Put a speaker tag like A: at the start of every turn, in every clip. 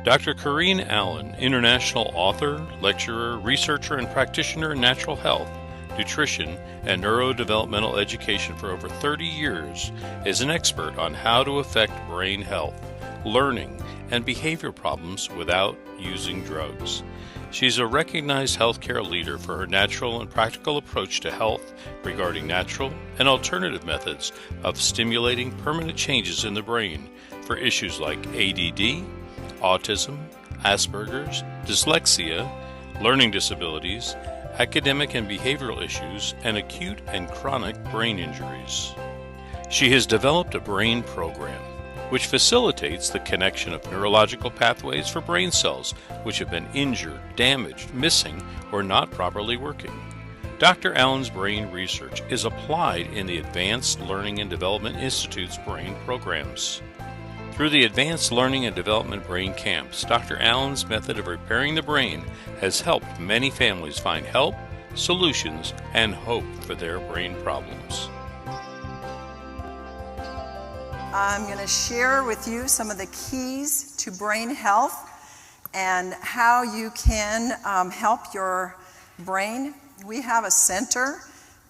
A: Dr. Corrine Allen, international author, lecturer, researcher, and practitioner in natural health, nutrition, and neurodevelopmental education for over 30 years, is an expert on how to affect brain health, learning, and behavior problems without using drugs. She's a recognized healthcare leader for her natural and practical approach to health regarding natural and alternative methods of stimulating permanent changes in the brain for issues like ADD, autism, Asperger's, dyslexia, learning disabilities, academic and behavioral issues, and acute and chronic brain injuries. She has developed a brain program which facilitates the connection of neurological pathways for brain cells which have been injured, damaged, missing, or not properly working. Dr. Allen's brain research is applied in the Advanced Learning and Development Institute's brain programs. Through the Advanced Learning and Development Brain Camps, Dr. Allen's method of repairing the brain has helped many families find help, solutions, and hope for their brain problems.
B: I'm going to share with you some of the keys to brain health and how you can help your brain. We have a center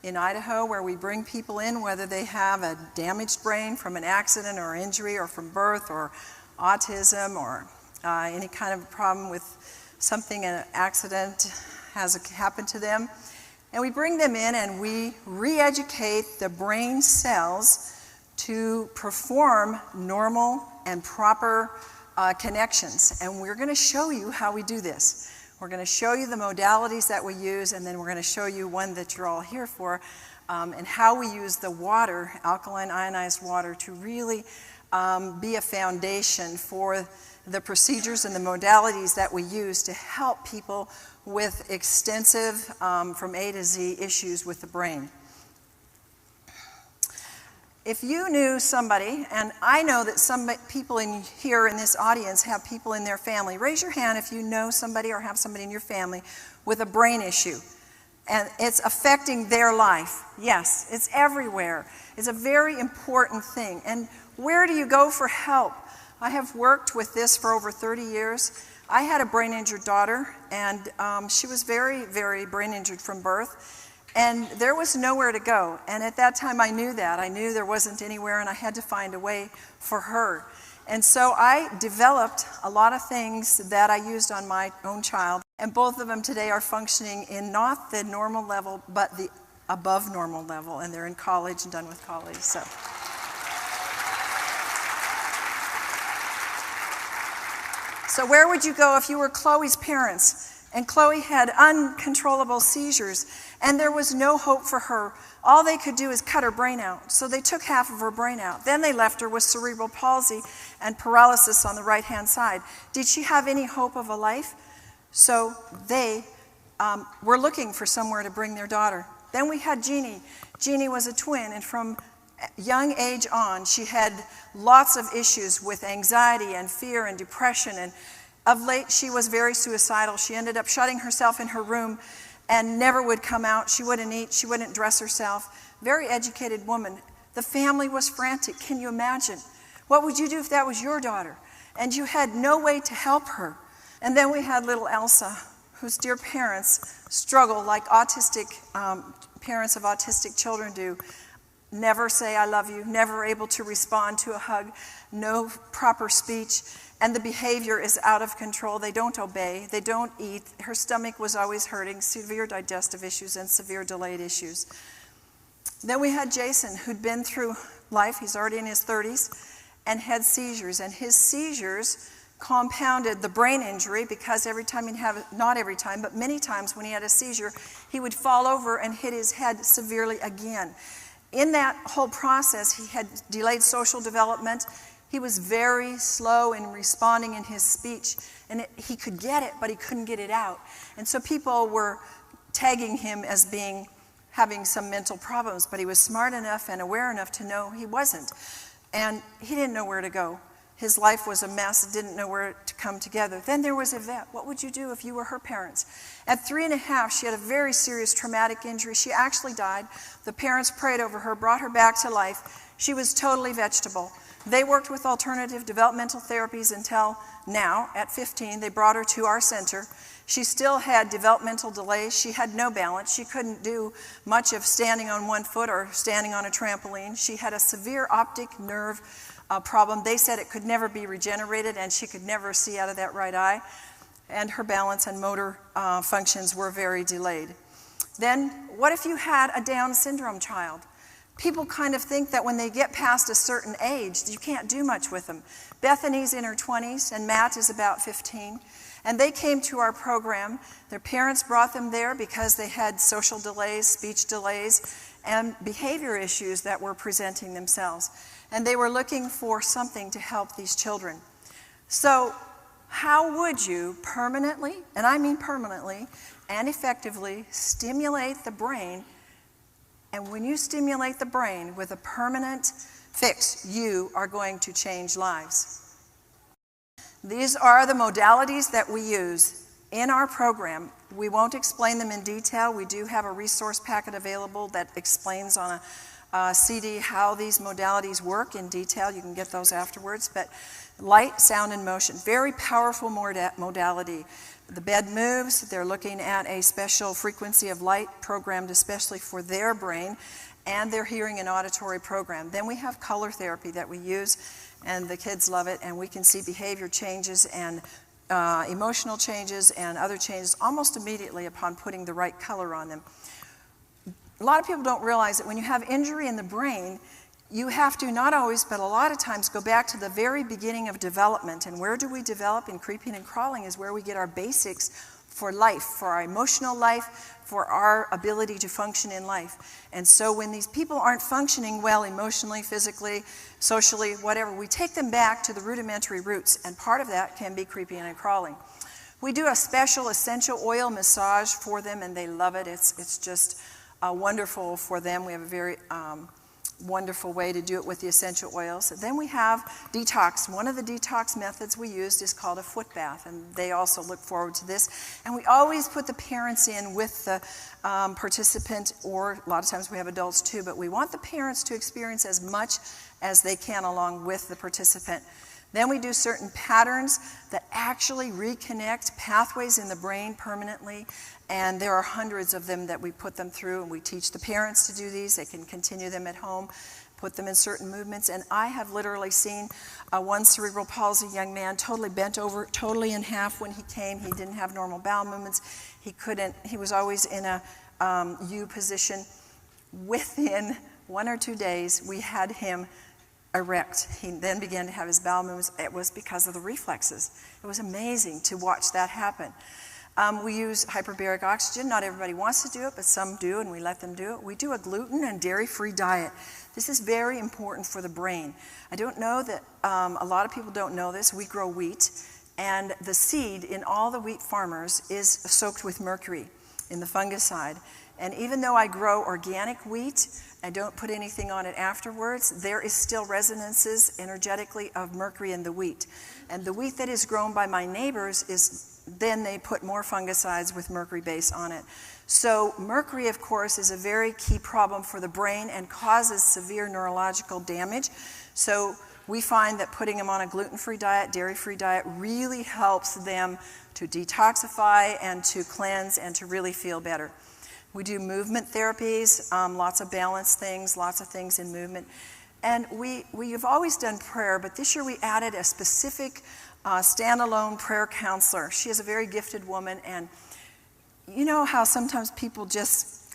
B: in Idaho where we bring people in whether they have a damaged brain from an accident or injury or from birth or autism or any kind of problem with something, an accident has happened to them. And we bring them in and we re-educate the brain cells to perform normal and proper connections. And we're going to show you how we do this. We're going to show you the modalities that we use, and then we're going to show you one that you're all here for, and how we use the water, alkaline ionized water, to really be a foundation for the procedures and the modalities that we use to help people with extensive, from A to Z, issues with the brain. If you knew somebody, and I know that some people here in this audience have people in their family, raise your hand if you know somebody or have somebody in your family with a brain issue and it's affecting their life. Yes, it's everywhere. It's a very important thing. And where do you go for help? I have worked with this for over 30 years. I had a brain injured daughter, and she was very, very brain injured from birth. And there was nowhere to go. And at that time I knew that. I knew there wasn't anywhere, and I had to find a way for her. And so I developed a lot of things that I used on my own child. And both of them today are functioning in not the normal level, but the above normal level. And they're in college and done with college. So where would you go if you were Chloe's parents? And Chloe had uncontrollable seizures, and there was no hope for her. All they could do is cut her brain out. So they took half of her brain out. Then they left her with cerebral palsy and paralysis on the right-hand side. Did she have any hope of a life? So they were looking for somewhere to bring their daughter. Then we had Jeannie. Jeannie was a twin, and from young age on, she had lots of issues with anxiety and fear and depression, and of late, she was very suicidal. She ended up shutting herself in her room and never would come out. She wouldn't eat. She wouldn't dress herself. Very educated woman. The family was frantic. Can you imagine? What would you do if that was your daughter? And you had no way to help her. And then we had little Elsa, whose dear parents struggle like autistic parents of autistic children do. Never say I love you, never able to respond to a hug, no proper speech. And the behavior is out of control. They don't obey. They don't eat. Her stomach was always hurting, severe digestive issues and severe delayed issues. Then we had Jason, who'd been through life. He's already in his 30s and had seizures. And his seizures compounded the brain injury because every time he'd have, not every time, but many times when he had a seizure, he would fall over and hit his head severely again. In that whole process, he had delayed social development. He was very slow in responding in his speech, and he could get it, but he couldn't get it out. And so people were tagging him as having some mental problems, but he was smart enough and aware enough to know he wasn't. And he didn't know where to go. His life was a mess, didn't know where to come together. Then there was Yvette. What would you do if you were her parents? At 3.5, she had a very serious traumatic injury. She actually died. The parents prayed over her, brought her back to life. She was totally vegetable. They worked with alternative developmental therapies until now, at 15, they brought her to our center. She still had developmental delays. She had no balance. She couldn't do much of standing on one foot or standing on a trampoline. She had a severe optic nerve problem. They said it could never be regenerated, and she could never see out of that right eye. And her balance and motor functions were very delayed. Then, what if you had a Down syndrome child? People kind of think that when they get past a certain age, you can't do much with them. Bethany's in her 20s, and Matt is about 15. And they came to our program. Their parents brought them there because they had social delays, speech delays, and behavior issues that were presenting themselves. And they were looking for something to help these children. So, how would you permanently, and I mean permanently, and effectively stimulate the brain? And when you stimulate the brain with a permanent fix, you are going to change lives. These are the modalities that we use in our program. We won't explain them in detail. We do have a resource packet available that explains on a CD how these modalities work in detail. You can get those afterwards. But light, sound, and motion, very powerful modality. The bed moves. They're looking at a special frequency of light programmed especially for their brain, and their hearing and auditory program. Then we have color therapy that we use, and the kids love it, and we can see behavior changes and emotional changes and other changes almost immediately upon putting the right color on them. A lot of people don't realize that when you have injury in the brain, you have to, not always, but a lot of times, go back to the very beginning of development. And where do we develop? In creeping and crawling is where we get our basics for life, for our emotional life, for our ability to function in life. And so when these people aren't functioning well emotionally, physically, socially, whatever, we take them back to the rudimentary roots, and part of that can be creeping and crawling. We do a special essential oil massage for them, and they love it. It's just wonderful for them. We have a very wonderful way to do it with the essential oils. Then we have detox. One of the detox methods we used is called a foot bath, and they also look forward to this. And we always put the parents in with the participant, or a lot of times we have adults too, but we want the parents to experience as much as they can along with the participant. Then we do certain patterns that actually reconnect pathways in the brain permanently, and there are hundreds of them that we put them through, and we teach the parents to do these. They can continue them at home, put them in certain movements, and I have literally seen one cerebral palsy young man totally bent over, totally in half when he came. He didn't have normal bowel movements. He was always in a U position. Within 1 or 2 days, we had him erect. He then began to have his bowel movements. It was because of the reflexes. It was amazing to watch that happen. We use hyperbaric oxygen. Not everybody wants to do it, but some do, and we let them do it. We do a gluten and dairy-free diet. This is very important for the brain. I don't know that a lot of people don't know this. We grow wheat, and the seed in all the wheat farmers is soaked with mercury in the fungicide. And even though I grow organic wheat, I don't put anything on it afterwards, there is still resonances energetically of mercury in the wheat. And the wheat that is grown by my neighbors then they put more fungicides with mercury base on it. So mercury, of course, is a very key problem for the brain and causes severe neurological damage. So we find that putting them on a gluten-free diet, dairy-free diet, really helps them to detoxify and to cleanse and to really feel better. We do movement therapies, lots of balance things, lots of things in movement. And we have always done prayer, but this year we added a specific standalone prayer counselor. She is a very gifted woman, and you know how sometimes people just,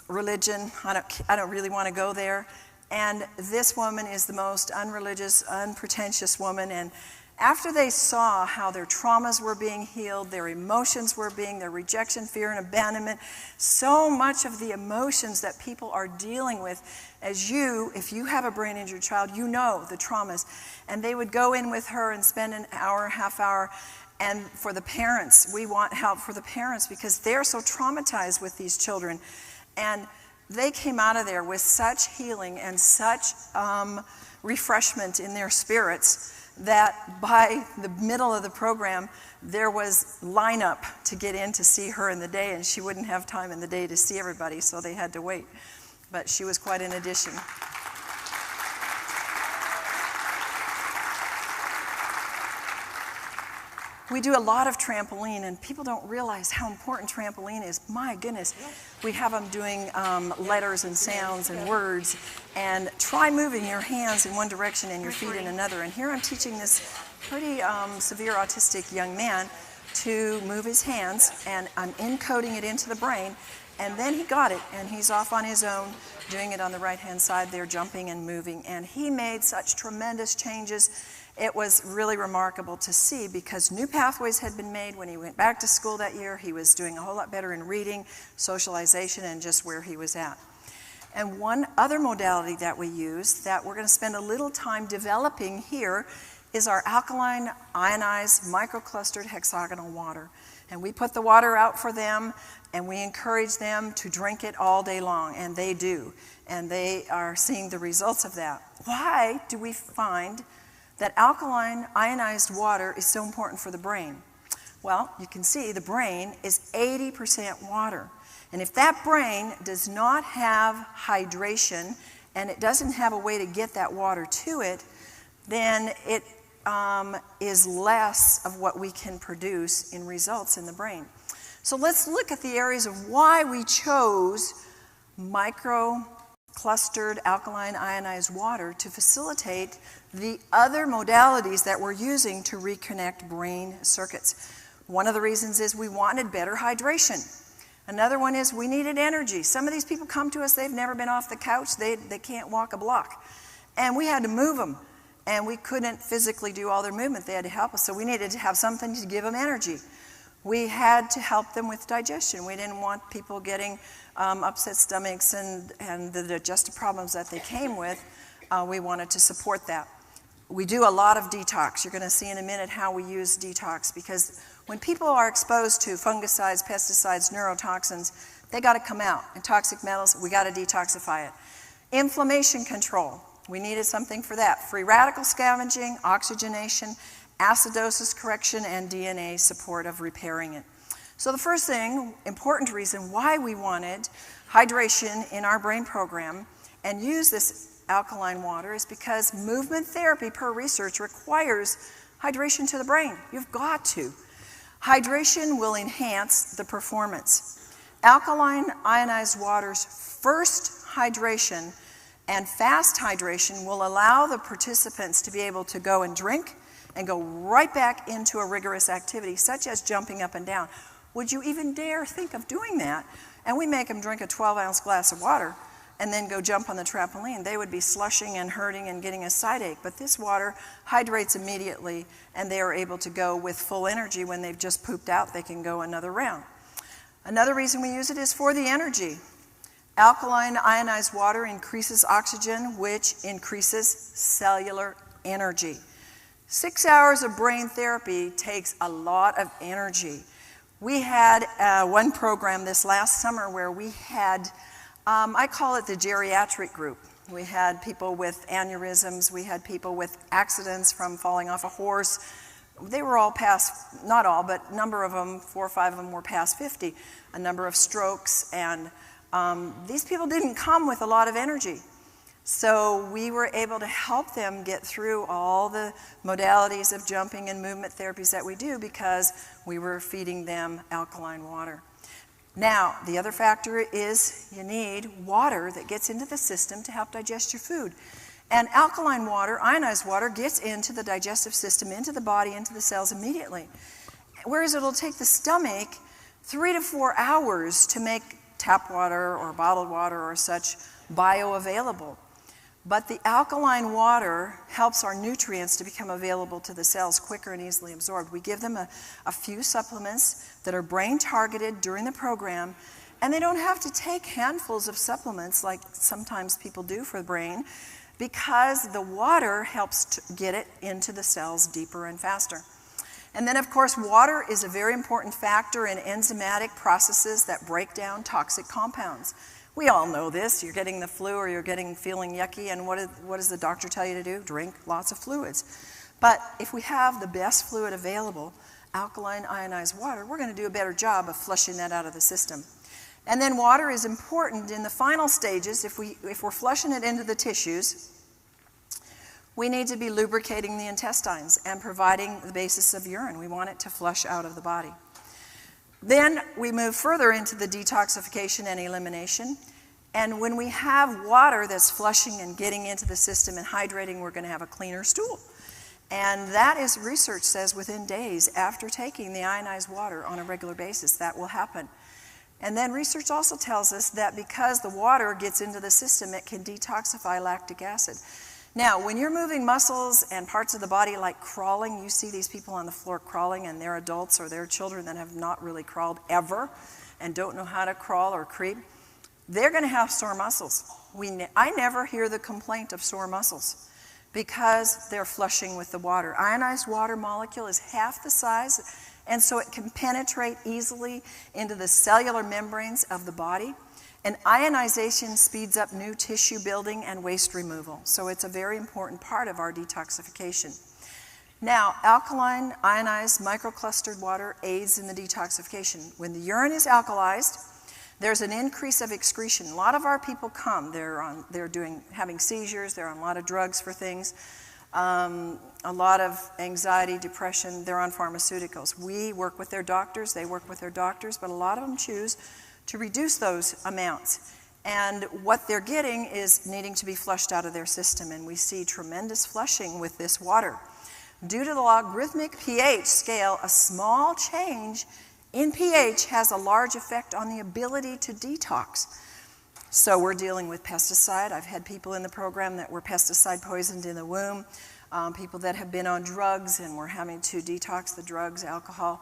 B: religion, I don't really want to go there. And this woman is the most unreligious, unpretentious woman, and after they saw how their traumas were being healed, their emotions were their rejection, fear, and abandonment, so much of the emotions that people are dealing with, if you have a brain injured child, you know the traumas. And they would go in with her and spend an hour, half hour, and for the parents, we want help for the parents because they're so traumatized with these children. And they came out of there with such healing and such refreshment in their spirits that by the middle of the program, there was lineup to get in to see her in the day, and she wouldn't have time in the day to see everybody, so they had to wait. But she was quite an addition. We do a lot of trampoline, and people don't realize how important trampoline is. My goodness. We have them doing letters and sounds and words, and try moving your hands in one direction and your feet in another. And here I'm teaching this pretty severe autistic young man to move his hands, and I'm encoding it into the brain, and then he got it, and he's off on his own doing it on the right-hand side there, jumping and moving, and he made such tremendous changes. It was really remarkable to see because new pathways had been made when he went back to school that year. He was doing a whole lot better in reading, socialization, and just where he was at. And one other modality that we use that we're going to spend a little time developing here is our alkaline ionized microclustered hexagonal water. And we put the water out for them, and we encourage them to drink it all day long, and they do. And they are seeing the results of that. Why do we find that alkaline ionized water is so important for the brain? Well, you can see the brain is 80% water. And if that brain does not have hydration and it doesn't have a way to get that water to it, then it is less of what we can produce in results in the brain. So let's look at the areas of why we chose micro-clustered alkaline ionized water to facilitate the other modalities that we're using to reconnect brain circuits. One of the reasons is we wanted better hydration. Another one is we needed energy. Some of these people come to us, they've never been off the couch, they can't walk a block. And we had to move them. And we couldn't physically do all their movement. They had to help us. So we needed to have something to give them energy. We had to help them with digestion. We didn't want people getting upset stomachs and the digestive problems that they came with. We wanted to support that. We do a lot of detox. You're going to see in a minute how we use detox, because when people are exposed to fungicides, pesticides, neurotoxins, they got to come out. And toxic metals, we got to detoxify it. Inflammation control. We needed something for that. Free radical scavenging, oxygenation, acidosis correction, and DNA support of repairing it. So the first thing, important reason why we wanted hydration in our brain program and use this alkaline water is because movement therapy, per research, requires hydration to the brain. You've got to. Hydration will enhance the performance. Alkaline ionized water's first hydration and fast hydration will allow the participants to be able to go and drink and go right back into a rigorous activity, such as jumping up and down. Would you even dare think of doing that? And we make them drink a 12-ounce glass of water and then go jump on the trampoline. They would be slushing and hurting and getting a side ache. But this water hydrates immediately, and they are able to go with full energy. When they've just pooped out, they can go another round. Another reason we use it is for the energy. Alkaline ionized water increases oxygen, which increases cellular energy. 6 hours of brain therapy takes a lot of energy. We had one program this last summer where we had, I call it the geriatric group. We had people with aneurysms, we had people with accidents from falling off a horse. They were all past, not all, but a number of them, 4 or 5 of them were past 50. A number of strokes, and these people didn't come with a lot of energy. So we were able to help them get through all the modalities of jumping and movement therapies that we do because we were feeding them alkaline water. Now, the other factor is you need water that gets into the system to help digest your food. And alkaline water, ionized water, gets into the digestive system, into the body, into the cells immediately. Whereas it'll take the stomach 3 to 4 hours to make tap water or bottled water or such bioavailable. But the alkaline water helps our nutrients to become available to the cells quicker and easily absorbed. We give them a few supplements that are brain targeted during the program, and they don't have to take handfuls of supplements like sometimes people do for the brain, because the water helps to get it into the cells deeper and faster. And then, of course, water is a very important factor in enzymatic processes that break down toxic compounds. We all know this. You're getting the flu or you're feeling yucky, and what does the doctor tell you to do? Drink lots of fluids. But if we have the best fluid available, alkaline ionized water, we're going to do a better job of flushing that out of the system. And then water is important in the final stages. If we're flushing it into the tissues, We need to be lubricating the intestines and providing the basis of urine. We want it to flush out of the body. Then we move further into the detoxification and elimination. And when we have water that's flushing and getting into the system and hydrating, we're going to have a cleaner stool. And that is, research says, within days after taking the ionized water on a regular basis, that will happen. And then research also tells us that because the water gets into the system, it can detoxify lactic acid. Now, when you're moving muscles and parts of the body like crawling, you see these people on the floor crawling, and they're adults or they're children that have not really crawled ever and don't know how to crawl or creep, they're going to have sore muscles. I never hear the complaint of sore muscles because they're flushing with the water. Ionized water molecule is half the size, and so it can penetrate easily into the cellular membranes of the body. And ionization speeds up new tissue building and waste removal. So it's a very important part of our detoxification. Now, alkaline, ionized, microclustered water aids in the detoxification. When the urine is alkalized, there's an increase of excretion. A lot of our people come, having seizures, they're on a lot of drugs for things, a lot of anxiety, depression, they're on pharmaceuticals. We work with their doctors, they work with their doctors, but a lot of them choose to reduce those amounts. And what they're getting is needing to be flushed out of their system, and we see tremendous flushing with this water. Due to the logarithmic pH scale, a small change in pH has a large effect on the ability to detox. So we're dealing with pesticide. I've had people in the program that were pesticide poisoned in the womb, people that have been on drugs and we're having to detox the drugs, alcohol,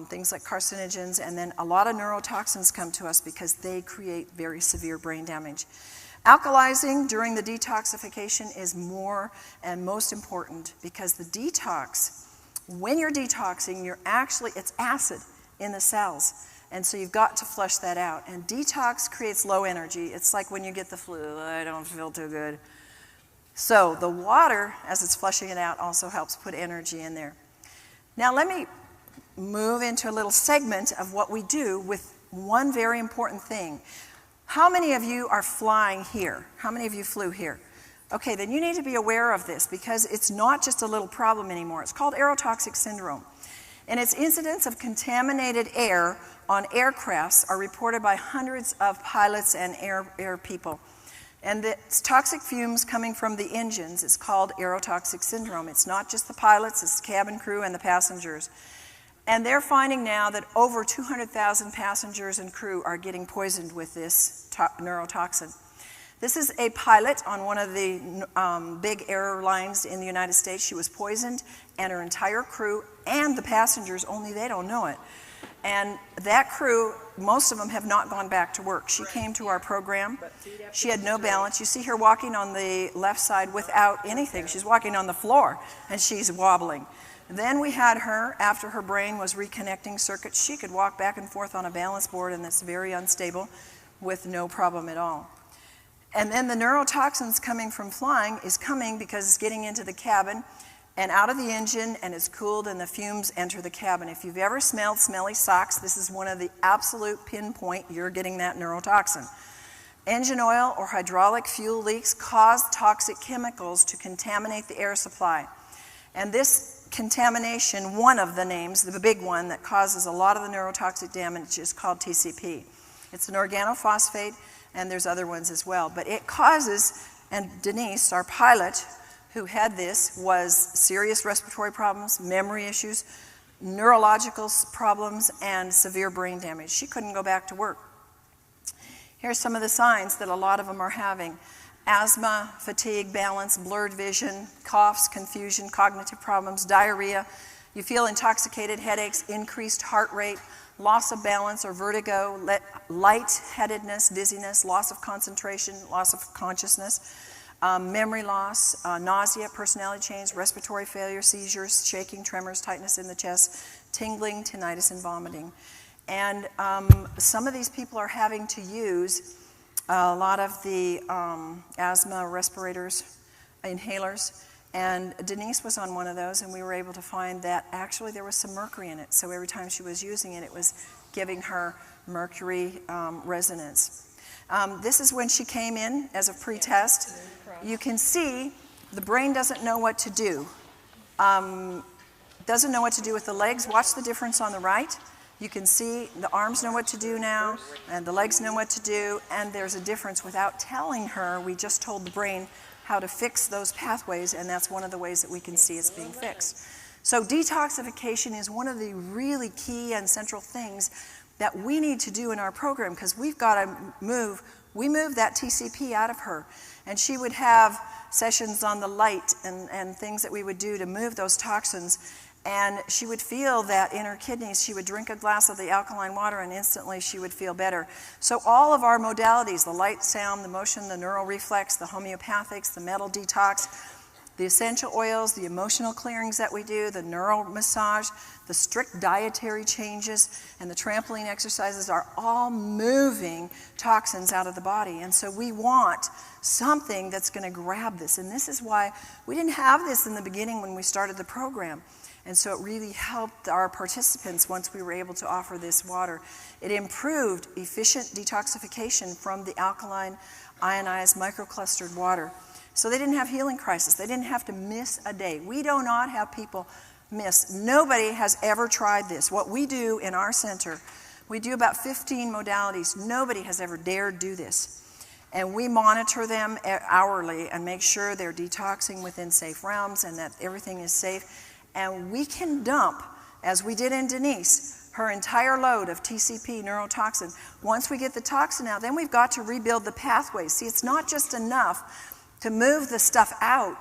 B: things like carcinogens, and then a lot of neurotoxins come to us because they create very severe brain damage. Alkalizing during the detoxification is more and most important because the detox, when you're detoxing, it's acid in the cells, and so you've got to flush that out. And detox creates low energy. It's like when you get the flu, I don't feel too good. So the water, as it's flushing it out, also helps put energy in there. Now let me move into a little segment of what we do with one very important thing. How many of you are flying here? How many of you flew here? Okay, then you need to be aware of this because it's not just a little problem anymore. It's called aerotoxic syndrome. And its incidents of contaminated air on aircrafts are reported by hundreds of pilots and air people. And it's toxic fumes coming from the engines. It's called aerotoxic syndrome. It's not just the pilots, it's the cabin crew and the passengers. And they're finding now that over 200,000 passengers and crew are getting poisoned with this neurotoxin. This is a pilot on one of the big airlines in the United States. She was poisoned, and her entire crew and the passengers, only they don't know it. And that crew, most of them have not gone back to work. She came to our program. She had no balance. You see her walking on the left side without anything. She's walking on the floor, and she's wobbling. Then we had her, after her brain was reconnecting circuits, she could walk back and forth on a balance board, and that's very unstable with no problem at all. And then the neurotoxins coming from flying is coming because it's getting into the cabin and out of the engine, and it's cooled, and the fumes enter the cabin. If you've ever smelled smelly socks, this is one of the absolute pinpoint you're getting that neurotoxin. Engine oil or hydraulic fuel leaks cause toxic chemicals to contaminate the air supply. And this contamination, one of the names, the big one that causes a lot of the neurotoxic damage, is called TCP. It's an organophosphate, and there's other ones as well. But it causes, and Denise, our pilot, who had this, was serious respiratory problems, memory issues, neurological problems, and severe brain damage. She couldn't go back to work. Here's some of the signs that a lot of them are having. Asthma, fatigue, balance, blurred vision, coughs, confusion, cognitive problems, diarrhea. You feel intoxicated, headaches, increased heart rate, loss of balance or vertigo, lightheadedness, dizziness, loss of concentration, loss of consciousness, memory loss, nausea, personality change, respiratory failure, seizures, shaking, tremors, tightness in the chest, tingling, tinnitus, and vomiting. And some of these people are having to use a lot of the asthma respirators, inhalers, and Denise was on one of those, and we were able to find that actually there was some mercury in it. So every time she was using it, it was giving her mercury resonance. This is when she came in as a pre-test. You can see the brain doesn't know what to do. Doesn't know what to do with the legs. Watch the difference on the right. You can see the arms know what to do now, and the legs know what to do, and there's a difference without telling her. We just told the brain how to fix those pathways, and that's one of the ways that we can see it's being fixed. So detoxification is one of the really key and central things that we need to do in our program, because we've got to we moved that TCP out of her, and she would have sessions on the light and things that we would do to move those toxins. And she would feel that in her kidneys. She would drink a glass of the alkaline water and instantly she would feel better. So all of our modalities, the light, sound, the motion, the neural reflex, the homeopathics, the metal detox, the essential oils, the emotional clearings that we do, the neural massage, the strict dietary changes, and the trampoline exercises are all moving toxins out of the body. And so we want something that's going to grab this. And this is why we didn't have this in the beginning when we started the program. And so it really helped our participants once we were able to offer this water. It improved efficient detoxification from the alkaline, ionized, microclustered water. So they didn't have healing crisis. They didn't have to miss a day. We do not have people miss. Nobody has ever tried this. What we do in our center, we do about 15 modalities. Nobody has ever dared do this. And we monitor them hourly and make sure they're detoxing within safe realms and that everything is safe. And we can dump, as we did in Denise, her entire load of TCP neurotoxin. Once we get the toxin out, then we've got to rebuild the pathways. See, it's not just enough to move the stuff out.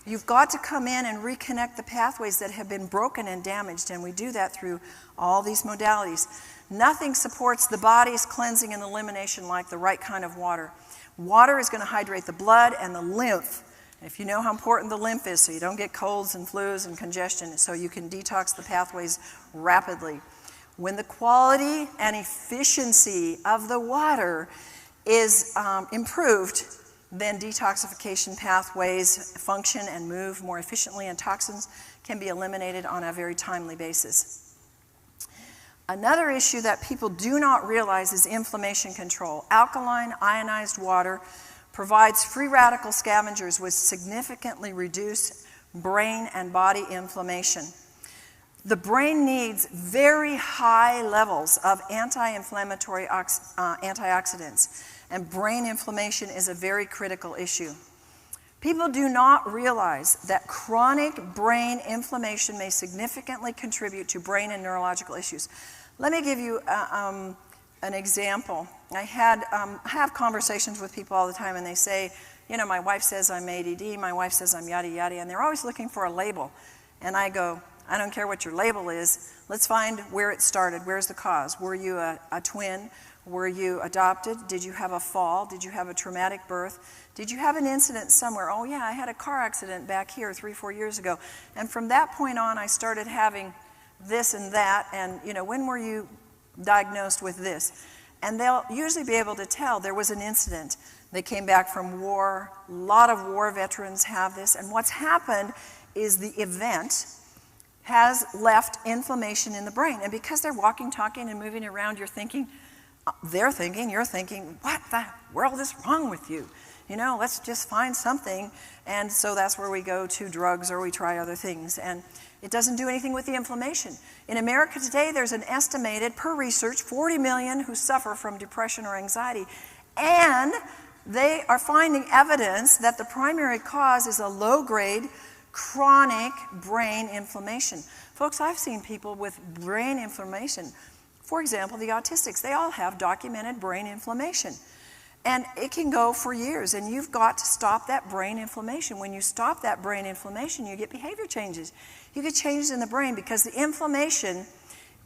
B: You've got to come in and reconnect the pathways that have been broken and damaged, and we do that through all these modalities. Nothing supports the body's cleansing and elimination like the right kind of water. Water is going to hydrate the blood and the lymph. If you know how important the lymph is, so you don't get colds and flus and congestion, so you can detox the pathways rapidly. When the quality and efficiency of the water is improved, then detoxification pathways function and move more efficiently, and toxins can be eliminated on a very timely basis. Another issue that people do not realize is inflammation control. Alkaline ionized water provides free radical scavengers which significantly reduce brain and body inflammation. The brain needs very high levels of anti-inflammatory antioxidants, and brain inflammation is a very critical issue. People do not realize that chronic brain inflammation may significantly contribute to brain and neurological issues. Let me give you an example. I have conversations with people all the time, and they say, you know, my wife says I'm ADD, my wife says I'm yada yada, and they're always looking for a label. And I go, I don't care what your label is, let's find where it started, where's the cause? Were you a twin? Were you adopted? Did you have a fall? Did you have a traumatic birth? Did you have an incident somewhere? Oh yeah, I had a car accident back here 3-4 years ago. And from that point on, I started having this and that, and you know, when were you diagnosed with this? And they'll usually be able to tell there was an incident. They came back from war. A lot of war veterans have this. And what's happened is the event has left inflammation in the brain. And because they're walking, talking, and moving around, you're thinking, you're thinking, what the world is wrong with you? You know, let's just find something. And so that's where we go to drugs or we try other things. And it doesn't do anything with the inflammation. In America today, there's an estimated, per research, 40 million who suffer from depression or anxiety. And they are finding evidence that the primary cause is a low-grade chronic brain inflammation. Folks, I've seen people with brain inflammation. For example, the autistics, they all have documented brain inflammation. And it can go for years, and you've got to stop that brain inflammation. When you stop that brain inflammation, you get behavior changes. You get changes in the brain because the inflammation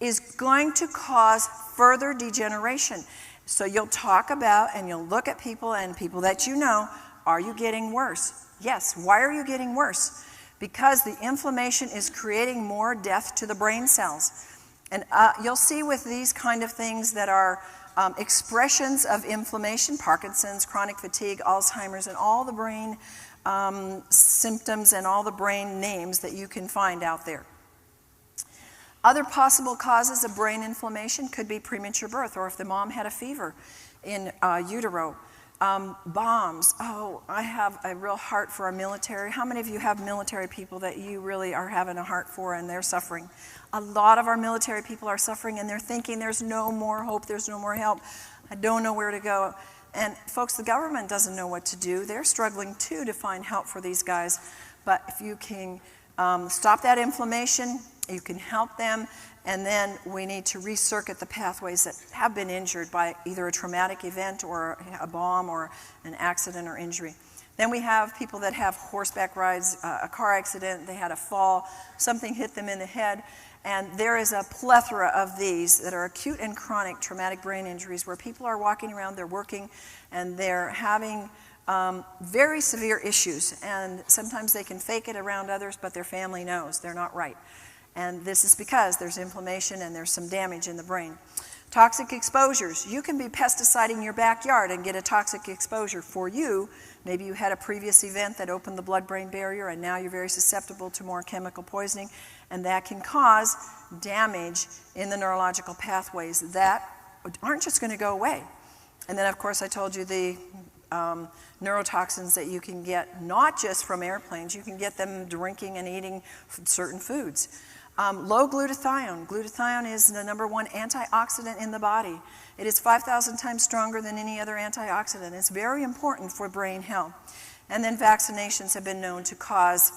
B: is going to cause further degeneration. So you'll talk about and you'll look at people and people that you know, are you getting worse? Yes. Why are you getting worse? Because the inflammation is creating more death to the brain cells. And you'll see with these kind of things that are expressions of inflammation, Parkinson's, chronic fatigue, Alzheimer's, and all the brain symptoms and all the brain names that you can find out there. Other possible causes of brain inflammation could be premature birth, or if the mom had a fever in utero. Bombs. Oh, I have a real heart for our military. How many of you have military people that you really are having a heart for and they're suffering? A lot of our military people are suffering and they're thinking there's no more hope, there's no more help. I don't know where to go. And folks, the government doesn't know what to do. They're struggling too to find help for these guys. But if you can stop that inflammation, you can help them. And then we need to recircuit the pathways that have been injured by either a traumatic event or a bomb or an accident or injury. Then we have people that have horseback rides, a car accident, they had a fall, something hit them in the head. And there is a plethora of these that are acute and chronic traumatic brain injuries where people are walking around, they're working, and they're having very severe issues. And sometimes they can fake it around others, but their family knows they're not right. And this is because there's inflammation and there's some damage in the brain. Toxic exposures. You can be pesticiding your backyard and get a toxic exposure for you. Maybe you had a previous event that opened the blood-brain barrier and now you're very susceptible to more chemical poisoning, and that can cause damage in the neurological pathways that aren't just going to go away. And then, of course, I told you the neurotoxins that you can get not just from airplanes, you can get them drinking and eating certain foods. Low glutathione. Glutathione is the #1 antioxidant in the body. It is 5,000 times stronger than any other antioxidant. It's very important for brain health. And then vaccinations have been known to cause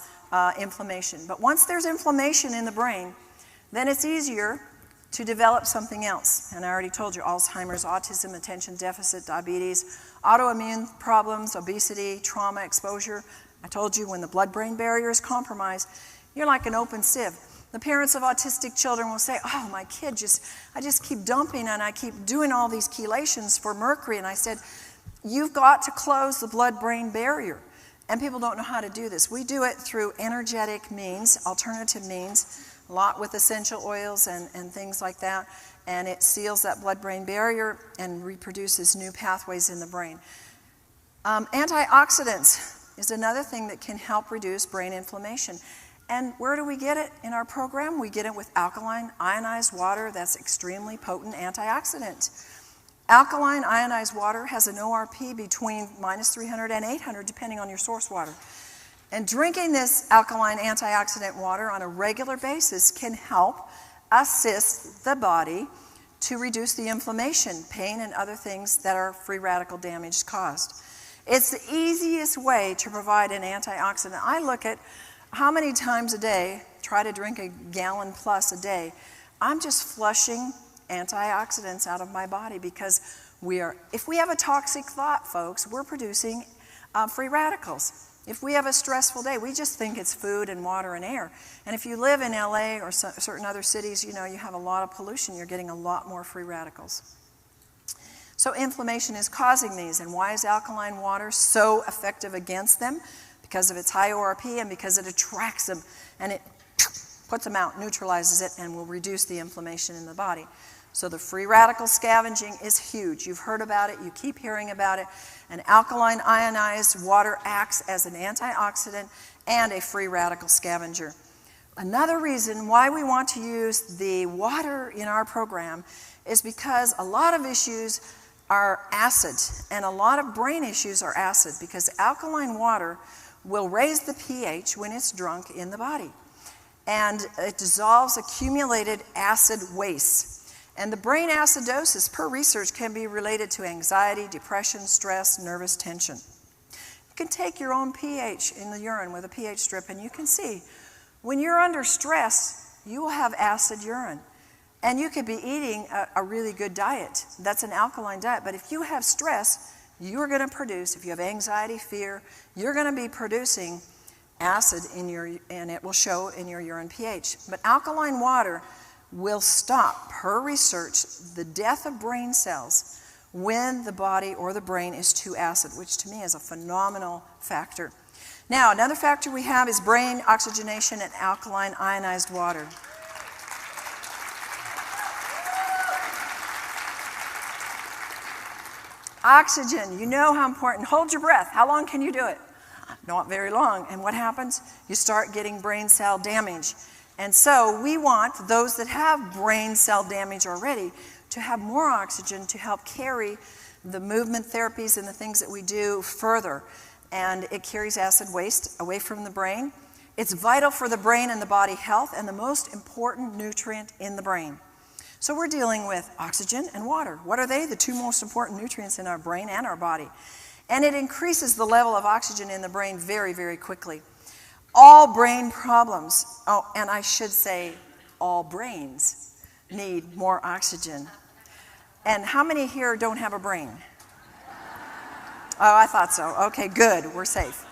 B: inflammation. But once there's inflammation in the brain, then it's easier to develop something else. And I already told you, Alzheimer's, autism, attention deficit, diabetes, autoimmune problems, obesity, trauma, exposure. I told you when the blood-brain barrier is compromised, you're like an open sieve. The parents of autistic children will say, oh, my kid I just keep dumping and I keep doing all these chelations for mercury. And I said, you've got to close the blood-brain barrier. And people don't know how to do this. We do it through energetic means, alternative means, a lot with essential oils and things like that. And it seals that blood-brain barrier and reproduces new pathways in the brain. Antioxidants is another thing that can help reduce brain inflammation. And where do we get it in our program? We get it with alkaline ionized water. That's extremely potent antioxidant. Alkaline ionized water has an ORP between -300 and 800, depending on your source water. And drinking this alkaline antioxidant water on a regular basis can help assist the body to reduce the inflammation, pain, and other things that are free radical damage caused. It's the easiest way to provide an antioxidant. I look at how many times a day, try to drink a gallon plus a day. I'm just flushing antioxidants out of my body because if we have a toxic thought, folks, we're producing free radicals. If we have a stressful day, we just think it's food and water and air. And if you live in LA or certain other cities, you have a lot of pollution, you're getting a lot more free radicals. So inflammation is causing these. And why is alkaline water so effective against them? Because of its high ORP and because it attracts them and it puts them out, neutralizes it, and will reduce the inflammation in the body. So the free radical scavenging is huge. You've heard about it, you keep hearing about it. And alkaline ionized water acts as an antioxidant and a free radical scavenger. Another reason why we want to use the water in our program is because a lot of issues are acid, and a lot of brain issues are acid because alkaline water will raise the pH when it's drunk in the body. And it dissolves accumulated acid waste. And the brain acidosis, per research, can be related to anxiety, depression, stress, nervous tension. You can take your own pH in the urine with a pH strip and you can see when you're under stress, you will have acid urine. And you could be eating a really good diet. That's an alkaline diet. But if you have stress, you're going to produce, if you have anxiety, fear, you're going to be producing acid and it will show in your urine pH. But alkaline water will stop, per research, the death of brain cells when the body or the brain is too acid, which to me is a phenomenal factor. Now, another factor we have is brain oxygenation and alkaline ionized water. Oxygen, you know how important. Hold your breath. How long can you do it? Not very long. And what happens? You start getting brain cell damage. And so we want those that have brain cell damage already to have more oxygen to help carry the movement therapies and the things that we do further. And it carries acid waste away from the brain. It's vital for the brain and the body health and the most important nutrient in the brain. So we're dealing with oxygen and water. What are they? The two most important nutrients in our brain and our body. And it increases the level of oxygen in the brain very, very quickly. All brain problems, oh, and I should say all brains need more oxygen. And how many here don't have a brain? Oh, I thought so. Okay, good. We're safe.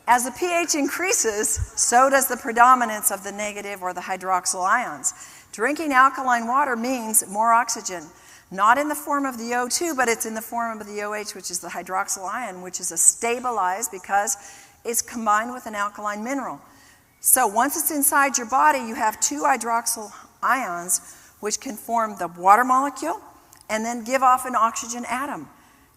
B: As the pH increases, so does the predominance of the negative or the hydroxyl ions. Drinking alkaline water means more oxygen. Not in the form of the O2, but it's in the form of the OH, which is the hydroxyl ion, which is a stabilized because it's combined with an alkaline mineral. So once it's inside your body, you have two hydroxyl ions, which can form the water molecule and then give off an oxygen atom.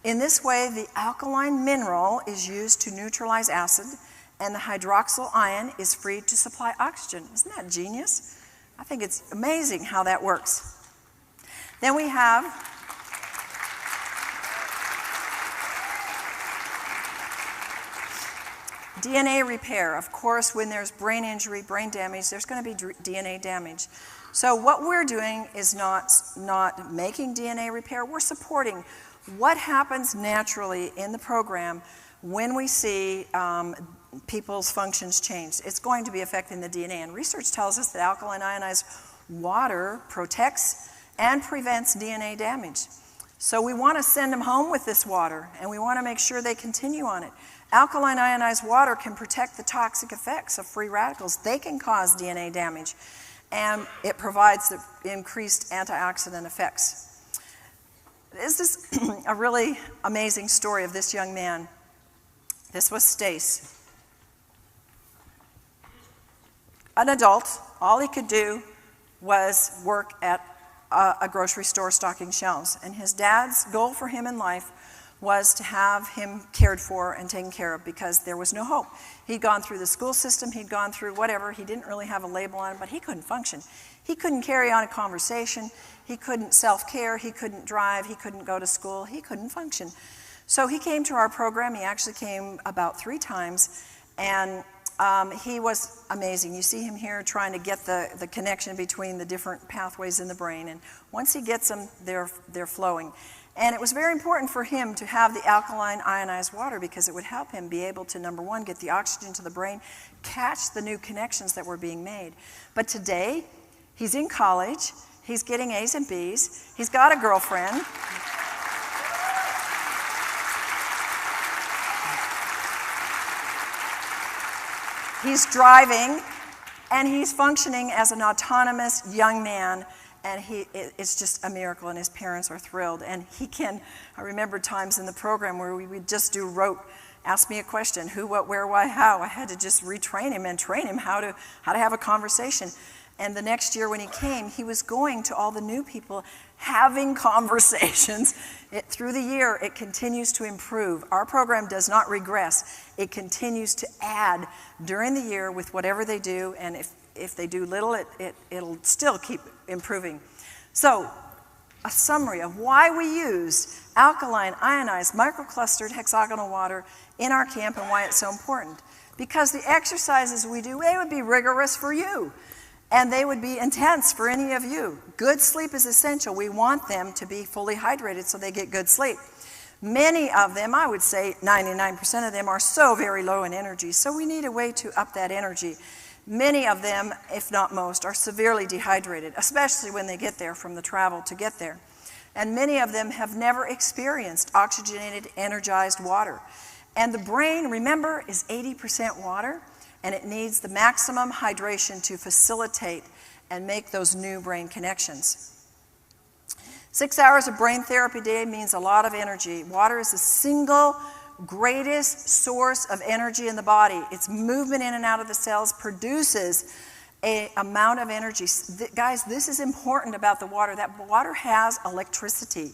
B: In this way, the alkaline mineral is used to neutralize acid, and the hydroxyl ion is free to supply oxygen. Isn't that genius? I think it's amazing how that works. Then we have DNA repair. Of course, when there's brain injury, brain damage, there's going to be DNA damage. So what we're doing is not making DNA repair. We're supporting what happens naturally in the program when we see people's functions change. It's going to be affecting the DNA. And research tells us that alkaline ionized water protects and prevents DNA damage. So we want to send them home with this water, and we want to make sure they continue on it. Alkaline ionized water can protect the toxic effects of free radicals. They can cause DNA damage, and it provides the increased antioxidant effects. This is a really amazing story of this young man. This was Stace. An adult, all he could do was work at a grocery store stocking shelves. And his dad's goal for him in life was to have him cared for and taken care of because there was no hope. He'd gone through the school system, he'd gone through whatever, he didn't really have a label on him, but he couldn't function. He couldn't carry on a conversation, he couldn't self-care, he couldn't drive, he couldn't go to school, he couldn't function. So he came to our program. He actually came about 3 times, and he was amazing. You see him here trying to get the connection between the different pathways in the brain, and once he gets them, they're flowing. And it was very important for him to have the alkaline ionized water because it would help him be able to, number one, get the oxygen to the brain, catch the new connections that were being made. But today, he's in college, he's getting A's and B's, he's got a girlfriend. He's driving, and he's functioning as an autonomous young man, and it's just a miracle, and his parents are thrilled. And he can, I remember times in the program where we would just do rote, ask me a question, who, what, where, why, how. I had to just retrain him and train him how to have a conversation. And the next year when he came, he was going to all the new people, having conversations. Through the year, it continues to improve. Our program does not regress. It continues to add during the year with whatever they do, and if they do little, it'll still keep improving. So, a summary of why we use alkaline, ionized, microclustered hexagonal water in our camp and why it's so important. Because the exercises we do, they would be rigorous for you. And they would be intense for any of you. Good sleep is essential. We want them to be fully hydrated so they get good sleep. Many of them, I would say 99% of them, are so very low in energy, so we need a way to up that energy. Many of them, if not most, are severely dehydrated, especially when they get there from the travel to get there. And many of them have never experienced oxygenated, energized water. And the brain, remember, is 80% water. And it needs the maximum hydration to facilitate and make those new brain connections. 6 hours of brain therapy a day means a lot of energy. Water is the single greatest source of energy in the body. Its movement in and out of the cells produces an amount of energy. Guys, this is important about the water. That water has electricity.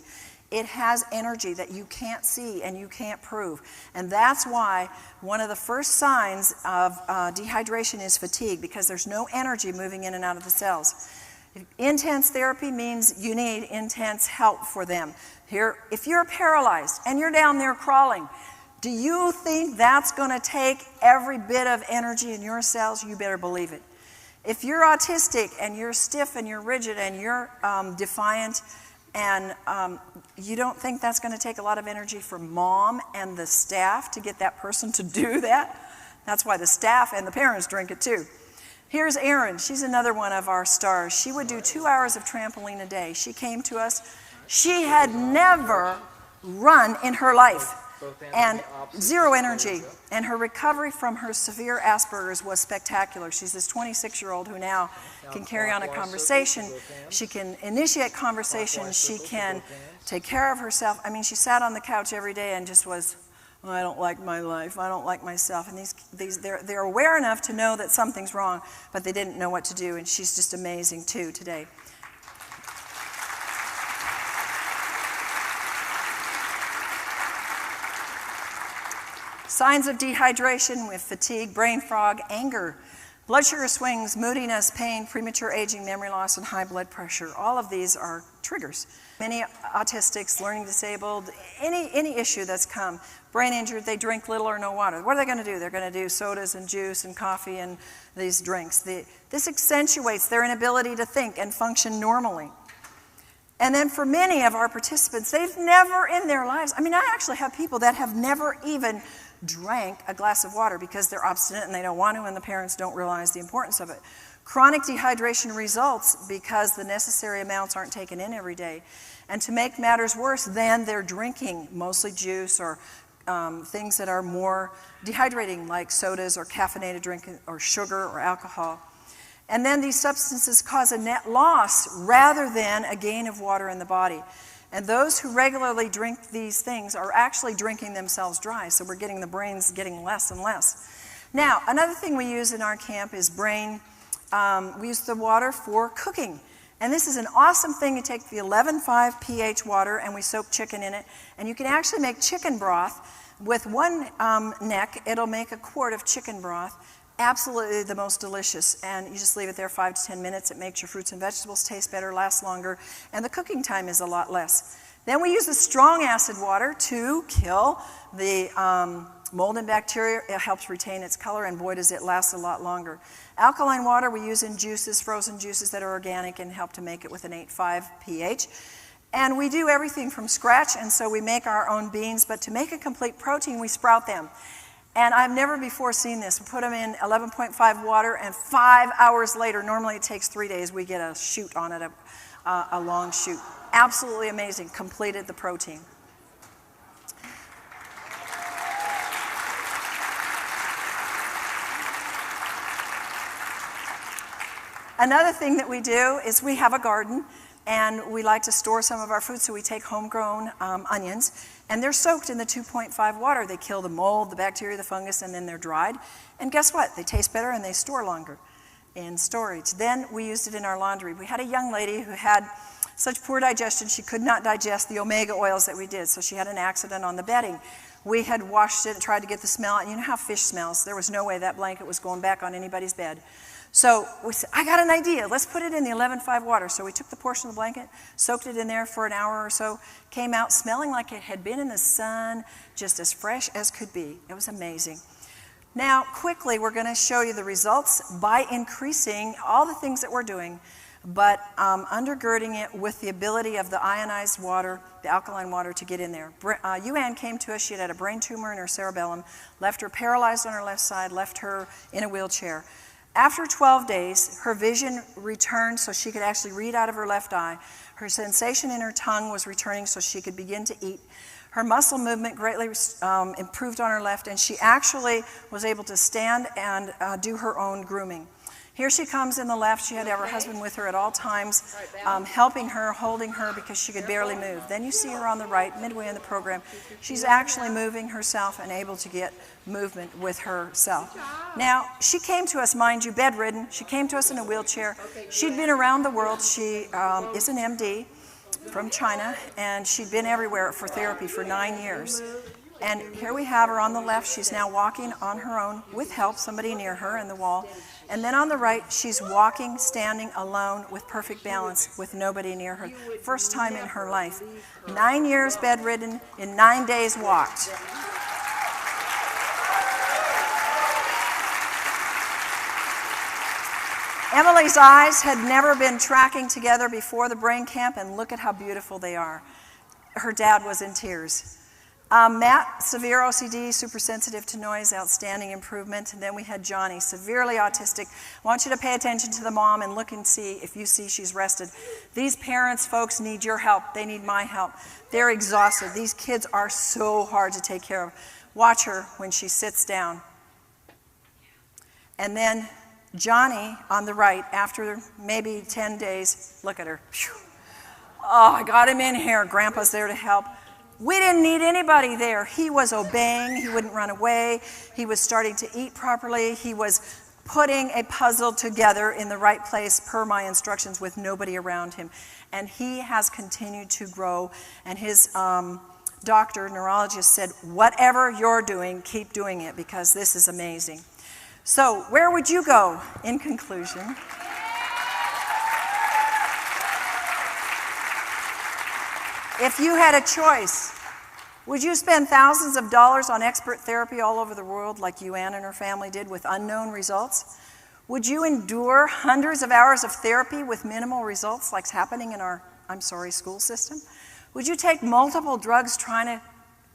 B: It has energy that you can't see and you can't prove. And that's why one of the first signs of dehydration is fatigue, because there's no energy moving in and out of the cells. Intense therapy means you need intense help for them. Here, if you're paralyzed and you're down there crawling, do you think that's going to take every bit of energy in your cells? You better believe it. If you're autistic and you're stiff and you're rigid and you're defiant and you don't think that's going to take a lot of energy from mom and the staff to get that person to do that, that's why the staff and the parents drink it too. Here's Erin. She's another one of our stars. She would do 2 hours of trampoline a day. She came to us. She had never run in her life and zero energy. And her recovery from her severe Asperger's was spectacular. She's this 26-year-old who now can carry on a conversation. She can initiate conversation. She can take care of herself. I mean, she sat on the couch every day and just was, oh, I don't like my life. I don't like myself. And they're aware enough to know that something's wrong, but they didn't know what to do. And she's just amazing, too, today. Signs of dehydration with fatigue, brain fog, anger, blood sugar swings, moodiness, pain, premature aging, memory loss, and high blood pressure. All of these are triggers. Many autistics, learning disabled, any issue that's come, brain injured, they drink little or no water. What are they going to do? They're going to do sodas and juice and coffee and these drinks. This accentuates their inability to think and function normally. And then for many of our participants, they've never in their lives, I mean, I actually have people that have never even drank a glass of water because they're obstinate and they don't want to, and the parents don't realize the importance of it. Chronic dehydration results because the necessary amounts aren't taken in every day. And to make matters worse, then they're drinking mostly juice or things that are more dehydrating, like sodas or caffeinated drink or sugar or alcohol. And then these substances cause a net loss rather than a gain of water in the body. And those who regularly drink these things are actually drinking themselves dry, so we're getting the brains getting less and less. Now, another thing we use in our camp is we use the water for cooking. And this is an awesome thing. You take the 11.5 pH water and we soak chicken in it, and you can actually make chicken broth. With one neck, it'll make a quart of chicken broth. Absolutely the most delicious, and you just leave it there 5 to 10 minutes. It makes your fruits and vegetables taste better, last longer, and the cooking time is a lot less. Then we use the strong acid water to kill the mold and bacteria. It helps retain its color, and boy does it last a lot longer. Alkaline water we use in juices, frozen juices that are organic and help to make it with an 8.5 pH. And we do everything from scratch, and so we make our own beans, but to make a complete protein, we sprout them. And I've never before seen this. We put them in 11.5 water, and 5 hours later, normally it takes 3 days, we get a shoot on it, a long shoot. Absolutely amazing. Completed the protein. Another thing that we do is we have a garden, and we like to store some of our food, so we take homegrown onions, and they're soaked in the 2.5 water. They kill the mold, the bacteria, the fungus, and then they're dried. And guess what? They taste better and they store longer in storage. Then we used it in our laundry. We had a young lady who had such poor digestion, she could not digest the omega oils that we did, so she had an accident on the bedding. We had washed it and tried to get the smell out, and you know how fish smells. There was no way that blanket was going back on anybody's bed. So we said, I got an idea. Let's put it in the 11.5 water. So we took the portion of the blanket, soaked it in there for an hour or so, came out smelling like it had been in the sun, just as fresh as could be. It was amazing. Now, quickly, we're going to show you the results by increasing all the things that we're doing, but undergirding it with the ability of the ionized water, the alkaline water, to get in there. Yuan came to us. She had a brain tumor in her cerebellum, left her paralyzed on her left side, left her in a wheelchair. After 12 days, her vision returned so she could actually read out of her left eye. Her sensation in her tongue was returning so she could begin to eat. Her muscle movement greatly improved on her left, and she actually was able to stand and do her own grooming. Here she comes in the left. She had to have her husband with her at all times, helping her, holding her because she could barely move. Then you see her on the right, midway in the program. She's actually moving herself and able to get movement with herself. Now, she came to us, mind you, bedridden. She came to us in a wheelchair. She'd been around the world. She is an MD from China, and she'd been everywhere for therapy for 9 years. And here we have her on the left. She's now walking on her own with help, somebody near her in the wall. And then on the right, she's walking, standing alone with perfect balance, with nobody near her. First time in her life. 9 years bedridden, in 9 days walked. Emily's eyes had never been tracking together before the brain camp, and look at how beautiful they are. Her dad was in tears. Matt, severe OCD, super sensitive to noise, outstanding improvement. And then we had Johnny, severely autistic. I want you to pay attention to the mom and look and see if you see she's rested. These parents, folks, need your help. They need my help. They're exhausted. These kids are so hard to take care of. Watch her when she sits down. And then Johnny on the right, after maybe 10 days, look at her. Oh, I got him in here. Grandpa's there to help. We didn't need anybody there. He was obeying. He wouldn't run away. He was starting to eat properly. He was putting a puzzle together in the right place per my instructions with nobody around him. And he has continued to grow. And his doctor, neurologist, said, whatever you're doing, keep doing it, because this is amazing. So where would you go in conclusion? If you had a choice, would you spend thousands of dollars on expert therapy all over the world like Ann and her family did with unknown results? Would you endure hundreds of hours of therapy with minimal results like's happening in our, school system? Would you take multiple drugs trying to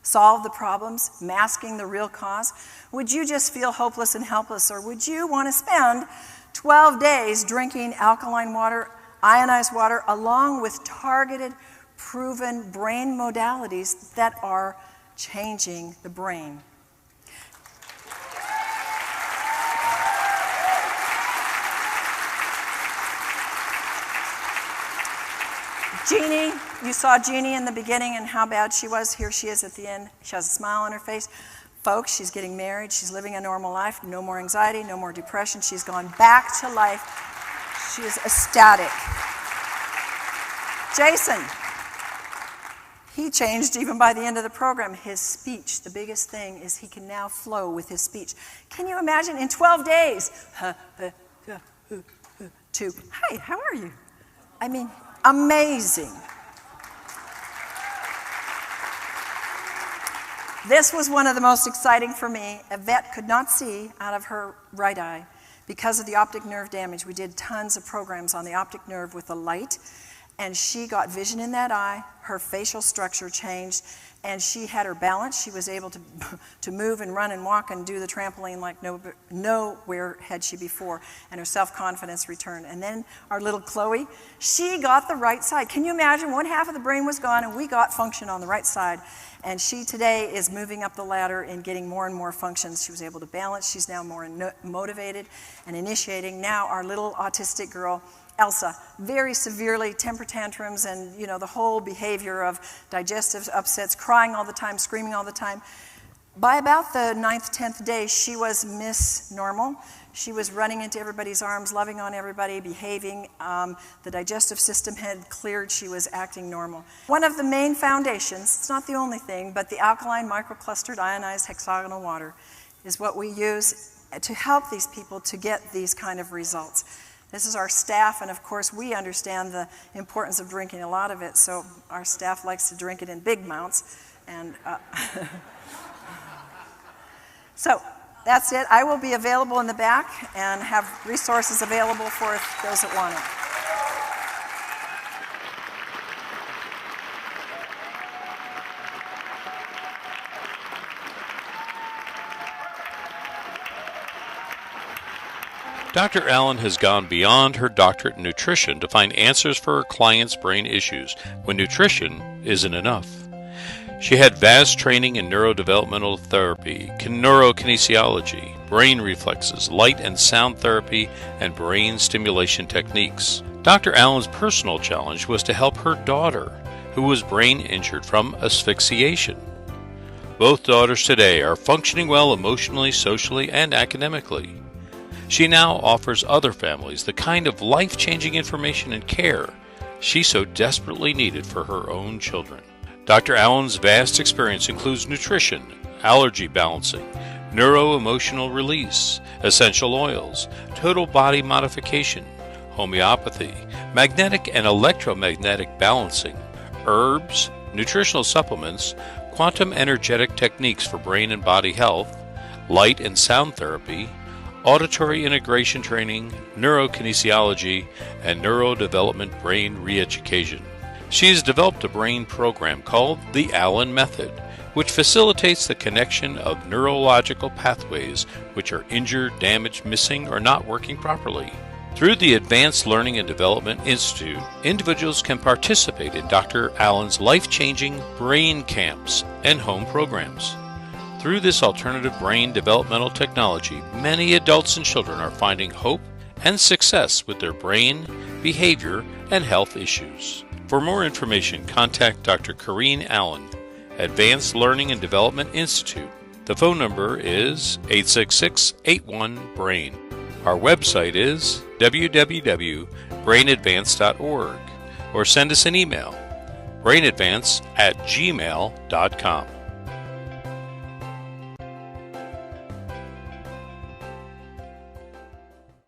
B: solve the problems, masking the real cause? Would you just feel hopeless and helpless, or would you want to spend 12 days drinking alkaline water, ionized water, along with targeted, proven brain modalities that are changing the brain? Jeannie, you saw Jeannie in the beginning and how bad she was. Here she is at the end. She has a smile on her face. Folks, she's getting married. She's living a normal life. No more anxiety, no more depression. She's gone back to life. She is ecstatic. Jason, he changed even by the end of the program. His speech, the biggest thing is he can now flow with his speech. Can you imagine in 12 days? To, hi, how are you? I mean, amazing. This was one of the most exciting for me. Yvette could not see out of her right eye because of the optic nerve damage. We did tons of programs on the optic nerve with the light, and she got vision in that eye. Her facial structure changed, and she had her balance. She was able to move and run and walk and do the trampoline like nowhere had she before, and her self-confidence returned. And then our little Chloe, she got the right side. Can you imagine? One half of the brain was gone, and we got function on the right side. And she today is moving up the ladder and getting more and more functions. She was able to balance. She's now more motivated and initiating. Now our little autistic girl, Elsa, very severely temper tantrums and the whole behavior of digestive upsets, crying all the time, screaming all the time. By about the 9th, 10th day, she was Miss Normal. She was running into everybody's arms, loving on everybody, behaving. The digestive system had cleared. She was acting normal. One of the main foundations, it's not the only thing, but the alkaline microclustered ionized hexagonal water is what we use to help these people to get these kind of results. This is our staff, and of course we understand the importance of drinking a lot of it, so our staff likes to drink it in big amounts. And so that's it. I will be available in the back and have resources available for those that want it.
A: Dr. Allen has gone beyond her doctorate in nutrition to find answers for her clients' brain issues when nutrition isn't enough. She had vast training in neurodevelopmental therapy, neurokinesiology, brain reflexes, light and sound therapy, and brain stimulation techniques. Dr. Allen's personal challenge was to help her daughter, who was brain injured from asphyxiation. Both daughters today are functioning well emotionally, socially, and academically. She now offers other families the kind of life-changing information and care she so desperately needed for her own children. Dr. Allen's vast experience includes nutrition, allergy balancing, neuro-emotional release, essential oils, total body modification, homeopathy, magnetic and electromagnetic balancing, herbs, nutritional supplements, quantum energetic techniques for brain and body health, light and sound therapy, auditory integration training, neurokinesiology, and neurodevelopment brain re-education. She has developed a brain program called the Allen Method, which facilitates the connection of neurological pathways which are injured, damaged, missing, or not working properly. Through the Advanced Learning and Development Institute, individuals can participate in Dr. Allen's life-changing brain camps and home programs. Through this alternative brain developmental technology, many adults and children are finding hope and success with their brain, behavior, and health issues. For more information, contact Dr. Corrine Allen, Advanced Learning and Development Institute. The phone number is 866-81-BRAIN. Our website is www.brainadvance.org, or send us an email, brainadvance@gmail.com.